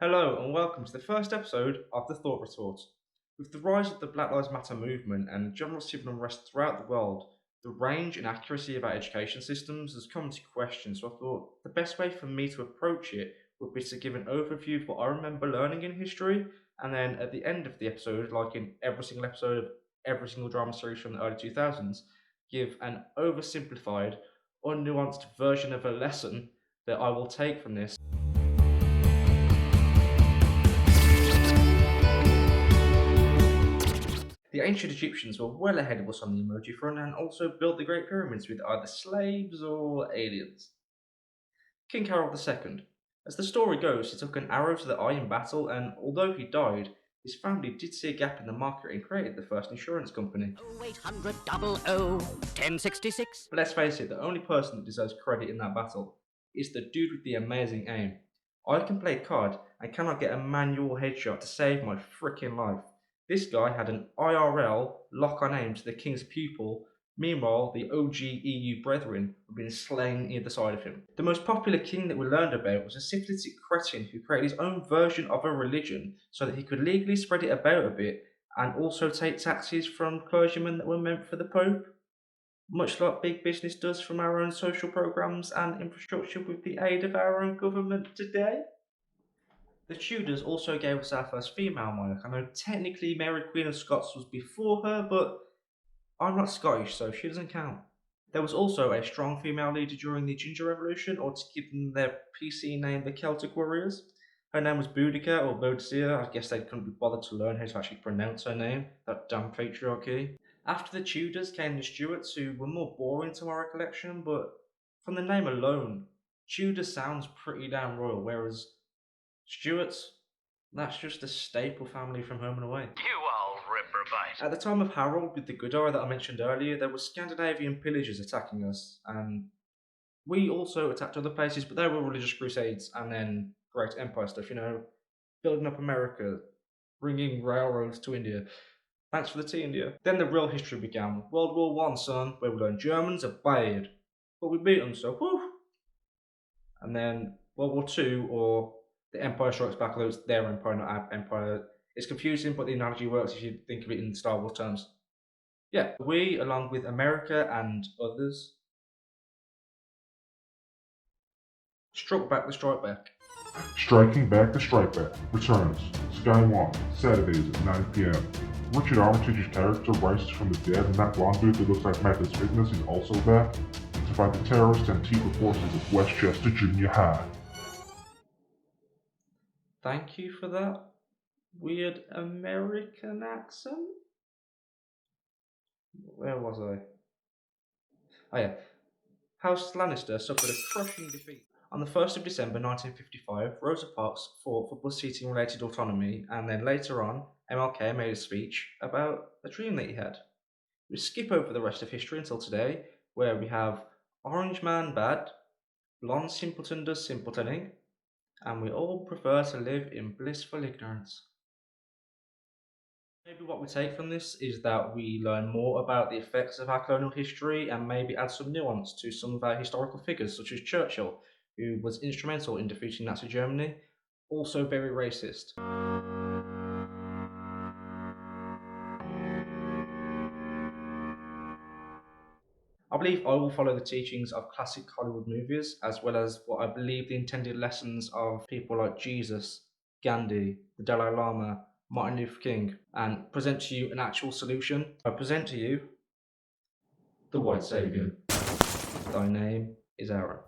Hello and welcome to the first episode of the Thought Retort. With the rise of the Black Lives Matter movement and general civil unrest throughout the world, the range and accuracy of our education systems has come into question, so I thought the best way for me to approach it would be to give an overview of what I remember learning in history, and then at the end of the episode, like in every single episode of every single drama series from the early 2000s, give an oversimplified, unnuanced version of a lesson that I will take from this. The ancient Egyptians were well ahead of us on the emoji front and also built the Great Pyramids with either slaves or aliens. King Harold II. As the story goes, he took an arrow to the eye in battle, and although he died, his family did see a gap in the market and created the first insurance company. 0800 1066. But let's face it, the only person that deserves credit in that battle is the dude with the amazing aim. I can play COD and cannot get a manual headshot to save my freaking life. This guy had an IRL lock-on aim to the king's pupil. Meanwhile, the OG EU brethren were being slain either side of him. The most popular king that we learned about was a syphilitic cretin who created his own version of a religion so that he could legally spread it about a bit and also take taxes from clergymen that were meant for the Pope, much like big business does from our own social programs and infrastructure with the aid of our own government today. The Tudors also gave us our first female monarch. I know technically Mary Queen of Scots was before her, but I'm not Scottish, so she doesn't count. There was also a strong female leader during the Ginger Revolution, or to give them their PC name, the Celtic Warriors. Her name was Boudica or Boadicea. I guess they couldn't be bothered to learn how to actually pronounce her name, that damn patriarchy. After the Tudors came the Stuarts, who were more boring to my recollection, but from the name alone, Tudor sounds pretty damn royal, whereas Stuarts, that's just a staple family from home and away. You all reprobate. At the time of Harold with the good eye that I mentioned earlier, there were Scandinavian pillagers attacking us, and we also attacked other places, but they were religious crusades and then great empire stuff, building up America, bringing railroads to India. Thanks for the tea, India. Then the real history began. World War I, son, where we learned Germans are bad, but we beat them, so whew. And then World War II, or the Empire Strikes Back, although it's their empire, not our empire. It's confusing, but the analogy works if you think of it in Star Wars terms. Yeah, we, along with America and others, struck back the strike back. Striking Back the Strike Back returns Sky 1, Saturdays at 9 p.m. Richard Armitage's character rises from the dead, and that blonde dude that looks like Michael's Fitness is also back to fight the terrorist Antifa forces of Westchester Junior High. Thank you for that weird American accent. Where was I? Oh yeah. House Lannister suffered a crushing defeat. On the 1st of December 1955, Rosa Parks fought for bus seating related autonomy, and then later on, MLK made a speech about a dream that he had. We skip over the rest of history until today, where we have Orange Man bad, Blonde Simpleton does simpletoning, and we all prefer to live in blissful ignorance. Maybe what we take from this is that we learn more about the effects of our colonial history and maybe add some nuance to some of our historical figures, such as Churchill, who was instrumental in defeating Nazi Germany, also very racist. I believe I will follow the teachings of classic Hollywood movies, as well as what I believe the intended lessons of people like Jesus, Gandhi, the Dalai Lama, Martin Luther King, and present to you an actual solution. I present to you the White Saviour. Thy name is Aaron.